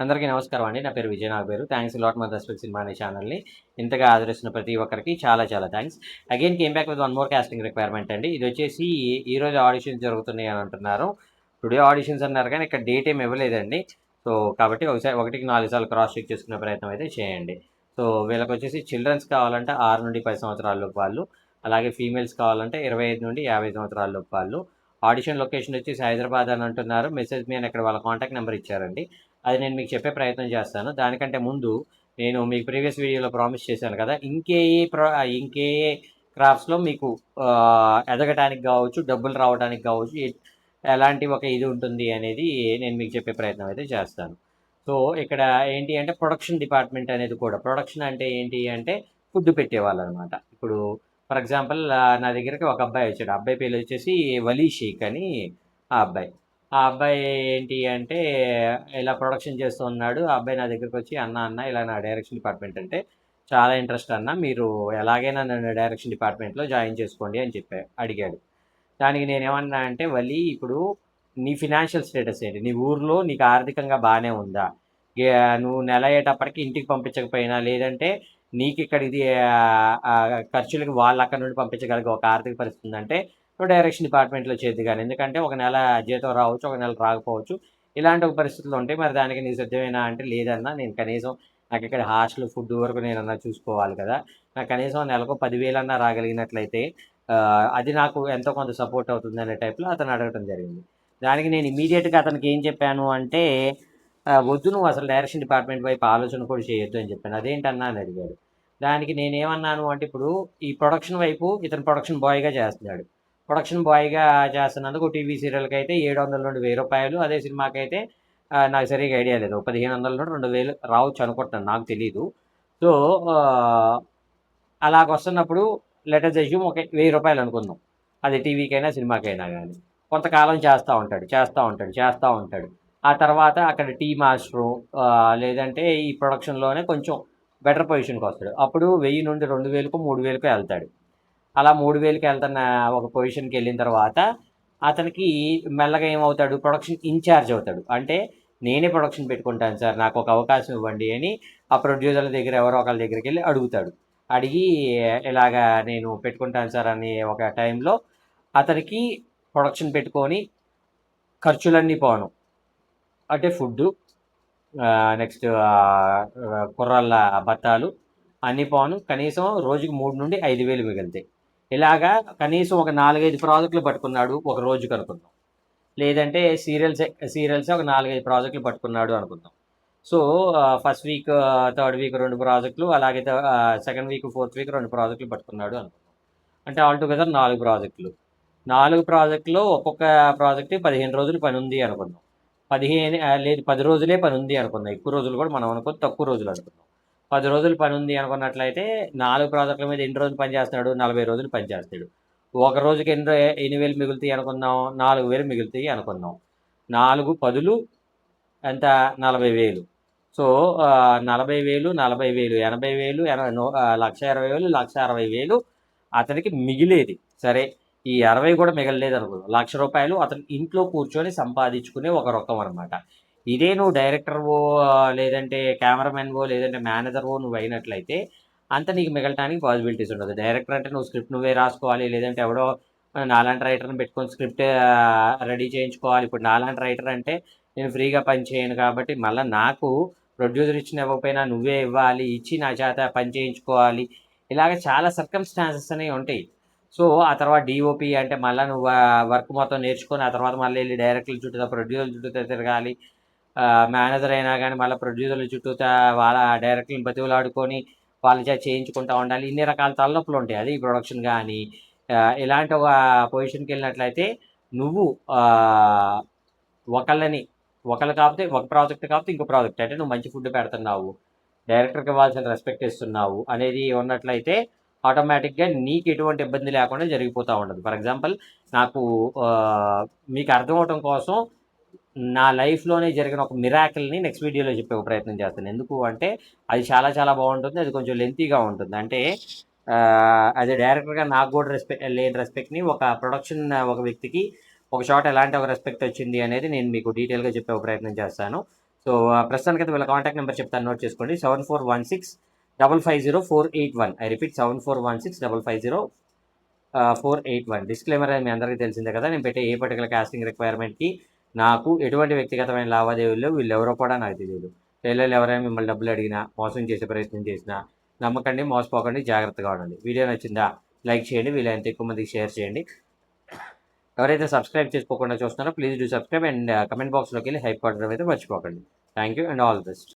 అందరికీ నమస్కారం అండి. నా పేరు విజయ్. నా పేరు thanks lot my respect cinema అనే ఛానల్‌ని ఇంతగా ఆదరిస్తున్న ప్రతి ఒక్కరికి చాలా చాలా thanks. Again came back with one more casting requirement అండి. ఇదొచ్చేసి ఈరోజు ఆడిషన్స్ జరుగుతున్నాయి అని అంటున్నారు. టుడే ఆడిషన్స్ అన్నారు కానీ ఇక్కడ డేట్ ఏమి ఇవ్వలేదండి. సో కాబట్టి ఒకటికి 4 సార్లు క్రాస్ చెక్ చేసుకునే ప్రయత్నం అయితే చేయండి. సో వీళ్ళకొచ్చేసి చిల్డ్రన్స్ కావాలంటే 6 నుండి 10 సంవత్సరాల లోపు వాళ్ళు, అలాగే ఫీమేల్స్ కావాలంటే 25 నుండి 50 సంవత్సరాల లోపు వాళ్ళు. ఆడిషన్ లొకేషన్ వచ్చేసి హైదరాబాద్ అని అంటున్నారు. మెసేజ్ మీ అని ఇక్కడ వాళ్ళ కాంటాక్ట్ నెంబర్ ఇచ్చారండి. అది నేను మీకు చెప్పే ప్రయత్నం చేస్తాను. దానికంటే ముందు నేను మీకు ప్రీవియస్ వీడియోలో ప్రామిస్ చేశాను కదా! ఇంకే క్రాఫ్ట్స్‌లో మీకు ఎదగటానికి కావచ్చు, డబ్బులు రావడానికి కావచ్చు, ఎలాంటి ఒక ఇది ఉంటుంది అనేది నేను మీకు చెప్పే ప్రయత్నం అయితే చేస్తాను. సో ఇక్కడ ఏంటి అంటే ప్రొడక్షన్ డిపార్ట్మెంట్ అనేది కూడా, ప్రొడక్షన్ అంటే ఏంటి అంటే ఫుడ్ పెట్టేవాళ్ళనమాట. ఇప్పుడు ఫర్ ఎగ్జాంపుల్ నా దగ్గరికి ఒక అబ్బాయి వచ్చాడు. ఆ అబ్బాయి పేరు వచ్చేసి వలీ షేక్ అని ఆ అబ్బాయి. ఆ అబ్బాయి ఏంటి అంటే ఇలా ప్రొడక్షన్ చేస్తూ ఉన్నాడు. ఆ అబ్బాయి నా దగ్గరికి వచ్చి అన్న ఇలా నా డైరెక్షన్ డిపార్ట్మెంట్ అంటే చాలా ఇంట్రెస్ట్ అన్న, మీరు ఎలాగైనా నన్ను డైరెక్షన్ డిపార్ట్మెంట్లో జాయిన్ చేసుకోండి అని అడిగాడు. దానికి నేనేమన్నా అంటే ఇప్పుడు నీ ఫినాన్షియల్ స్టేటస్ ఏంటి? నీ ఊర్లో నీకు ఆర్థికంగా బాగానే ఉందా? నువ్వు నెల అయ్యేటప్పటికి ఇంటికి పంపించకపోయినా, లేదంటే నీకు ఇక్కడ ఇది ఖర్చులకి వాళ్ళు అక్కడ నుండి పంపించగలిగే ఒక ఆర్థిక పరిస్థితి ఉందంటే నువ్వు డైరెక్షన్ డిపార్ట్మెంట్లో చేద్ది. కానీ ఎందుకంటే ఒక నెల జీతం రావచ్చు, ఒక నెల రాకపోవచ్చు, ఇలాంటి ఒక పరిస్థితులు ఉంటాయి. మరి దానికి నీ సిద్ధమేనా అంటే లేదన్నా, నేను కనీసం నాకు ఇక్కడ హాస్టల్ ఫుడ్ వరకు నేనన్నా చూసుకోవాలి కదా, నాకు కనీసం నెలకు 10,000 అన్నా రాగలిగినట్లయితే అది నాకు ఎంతో కొంత సపోర్ట్ అవుతుంది అనే టైప్లో అతను అడగటం జరిగింది. దానికి నేను ఇమీడియట్గా అతనికి ఏం చెప్పాను అంటే వద్దు, నువ్వు అసలు డైరెక్షన్ డిపార్ట్మెంట్ వైపు ఆలోచన కూడా చేయొద్దు అని చెప్పాను. అదేంటన్నా అని అడిగాడు. దానికి నేనేమన్నాను అంటే, ఇప్పుడు ఈ ప్రొడక్షన్ వైపు ఇతను ప్రొడక్షన్ బాయ్గా చేస్తున్నాడు. ప్రొడక్షన్ బాయ్గా చేస్తున్నందుకు టీవీ సీరియల్కి అయితే 700 నుండి 1000 రూపాయలు, అదే సినిమాకి అయితే నాకు సరిగ్గా ఐడియా లేదు, 1500 నుండి 2000 రావచ్చు అనుకుంటున్నాను, నాకు తెలీదు. సో అలాగొస్తున్నప్పుడు లెటర్స్ అజ్యూమ్ ఒక 1000 రూపాయలు అనుకుందాం, అది టీవీకైనా సినిమాకైనా కానీ. కొంతకాలం చేస్తూ ఉంటాడు. ఆ తర్వాత అక్కడ టీ మాస్టరు లేదంటే ఈ ప్రొడక్షన్లోనే కొంచెం బెటర్ పొజిషన్కి వస్తాడు. అప్పుడు 1000 నుండి 2000కో 3000కో వెళ్తాడు. అలా 3000కి వెళ్తున్న ఒక పొజిషన్కి వెళ్ళిన తర్వాత అతనికి మెల్లగా ఏమవుతాడు, ప్రొడక్షన్ ఇన్ఛార్జ్ అవుతాడు. అంటే నేనే ప్రొడక్షన్ పెట్టుకుంటాను సార్, నాకు ఒక అవకాశం ఇవ్వండి అని ఆ ప్రొడ్యూసర్ల దగ్గర ఎవరో ఒకళ్ళ దగ్గరికి వెళ్ళి అడుగుతాడు. అడిగి ఇలాగా నేను పెట్టుకుంటాను సార్ అని ఒక టైంలో అతనికి ప్రొడక్షన్ పెట్టుకొని ఖర్చులన్నీ పోను, అంటే ఫుడ్డు, నెక్స్ట్ కుర్రాళ్ళ బత్తాలు అన్నీ పోను, కనీసం రోజుకి 3 నుండి 5,000 మిగులుతాయి. ఇలాగా కనీసం ఒక 4-5 ప్రాజెక్టులు పట్టుకున్నాడు ఒక రోజుకి అనుకుందాం. లేదంటే సీరియల్సే ఒక 4-5 ప్రాజెక్టులు పట్టుకున్నాడు అనుకుందాం. So first week, third week 2 ప్రాజెక్టులు, అలాగే సెకండ్ వీక్, ఫోర్త్ వీక్ 2 ప్రాజెక్టులు పట్టుకున్నాడు అనుకుందాం. అంటే ఆల్టుగెదర్ 4 ప్రాజెక్టులు. 4 ప్రాజెక్టులో ఒక్కొక్క ప్రాజెక్ట్ 15 రోజులు పని ఉంది అనుకుందాం. 10 రోజులే పని ఉంది అనుకుందాం. ఎక్కువ రోజులు కూడా మనం అనుకోవద్దు, తక్కువ రోజులు అనుకుందాం. 10 రోజులు పని ఉంది అనుకున్నట్లయితే 4 ప్రాజెక్టుల మీద ఎన్ని రోజులు పని చేస్తున్నాడు? 40 రోజులు పని చేస్తాడు. ఒక రోజుకి ఎన్ని వేలు మిగులుతాయి అనుకుందాం? 4,000 మిగులుతాయి అనుకుందాం. 4 పదులు ఎంత? 40,000. సో 40,000, 40,000, 80,000, 1,20,000, 1,60,000 అతనికి మిగిలేది. సరే, ఈ 60 కూడా మిగలలేదు అనుకో, ₹1,00,000 అతను ఇంట్లో కూర్చొని సంపాదించుకునే ఒక రొక్కం అనమాట. ఇదే నువ్వు డైరెక్టర్వో, లేదంటే కెమెరామెన్వో, లేదంటే మేనేజర్వో నువ్వు అయినట్లయితే అంత నీకు మిగలటానికి పాసిబిలిటీస్ ఉండదు. డైరెక్టర్ అంటే నువ్వు స్క్రిప్ట్ నువ్వే రాసుకోవాలి, లేదంటే ఎవడో నాలాంటి రైటర్ని పెట్టుకొని స్క్రిప్ట్ రెడీ చేయించుకోవాలి. ఇప్పుడు నాలాంటి రైటర్ అంటే నేను ఫ్రీగా పని చేయను కాబట్టి మళ్ళీ నాకు ప్రొడ్యూసర్ ఇవ్వకపోయినా నువ్వే ఇవ్వాలి, ఇచ్చి నా చేత పని చేయించుకోవాలి. ఇలాగ చాలా సర్కమ్స్టాన్సెస్ అనేవి ఉంటాయి. సో ఆ తర్వాత డిఓపి అంటే మళ్ళీ నువ్వు వర్క్ మొత్తం నేర్చుకొని ఆ తర్వాత మళ్ళీ వెళ్ళి డైరెక్టర్ల చుట్టూ, ప్రొడ్యూసర్ల చుట్టూ తిరగాలి. మేనేజర్ అయినా కానీ మళ్ళీ ప్రొడ్యూసర్ల చుట్టూ వాళ్ళ డైరెక్టర్లను బతివులాడుకొని వాళ్ళ చేత చేయించుకుంటూ ఉండాలి. ఇన్ని రకాల తలనొప్పులు ఉంటాయి. అది ప్రొడక్షన్ కానీ ఇలాంటి ఒక పొజిషన్కి వెళ్ళినట్లయితే నువ్వు ఒకళ్ళు కాకపోతే ఒక ప్రాజెక్ట్ కాకపోతే ఇంకో ప్రాజెక్ట్, అంటే నువ్వు మంచి ఫుడ్ పెడుతున్నావు, డైరెక్టర్కి ఇవ్వాల్సిన రెస్పెక్ట్ ఇస్తున్నావు అనేది ఉన్నట్లయితే ఆటోమేటిక్గా నీకు ఎటువంటి ఇబ్బంది లేకుండా జరిగిపోతూ ఉండదు. ఫర్ ఎగ్జాంపుల్ నాకు మీకు అర్థం అవటం కోసం నా లైఫ్లోనే జరిగిన ఒక మిరాకిల్ని నెక్స్ట్ వీడియోలో చెప్పే ప్రయత్నం చేస్తాను. ఎందుకు అంటే అది చాలా చాలా బాగుంటుంది, అది కొంచెం లెంతీగా ఉంటుంది. అంటే యాజ్ ఎ డైరెక్టర్గా నాకు కూడా లేని రెస్పెక్ట్ని ఒక ప్రొడక్షన్ ఒక వ్యక్తికి ఒక షాట్ ఎలాంటి ఒక రెస్పెక్ట్ వచ్చింది అనేది నేను మీకు డీటెయిల్గా చెప్పే ప్రయత్నం చేస్తాను. సో సో ప్రస్తుతానికైతే వీళ్ళ కాంటాక్ట్ నెంబర్ చెప్తాను, నోట్ చేసుకోండి. 7416 550 481. I repeat 7416 550 481. డిస్క్లైమర్ అని మీ అందరికీ తెలిసిందే కదా. నేను పెట్టే ఏ పర్టికులర్ కాస్టింగ్ రిక్వైర్మెంట్కి నాకు ఎటువంటి వ్యక్తిగతమైన లావాదేవీలు వీళ్ళెవరో కూడా నాకు తెలియదు. టైలర్లు ఎవరైనా మిమ్మల్ని డబ్బులు అడిగినా, మోసం చేసే ప్రయత్నం చేసినా నమ్మకండి, మోసపోకండి, జాగ్రత్తగా ఉండండి. వీడియో నచ్చిందా లైక్ చేయండి, వీలైనంత ఎక్కువ మందికి షేర్ చేయండి. ఎవరైతే సబ్స్క్రైబ్ చేసుకోకుండా చూస్తున్నారో please do subscribe and comment బాక్స్లోకి వెళ్ళి హైప్ కొట్టడం అయితే మర్చిపోకండి. Thank you and all the best.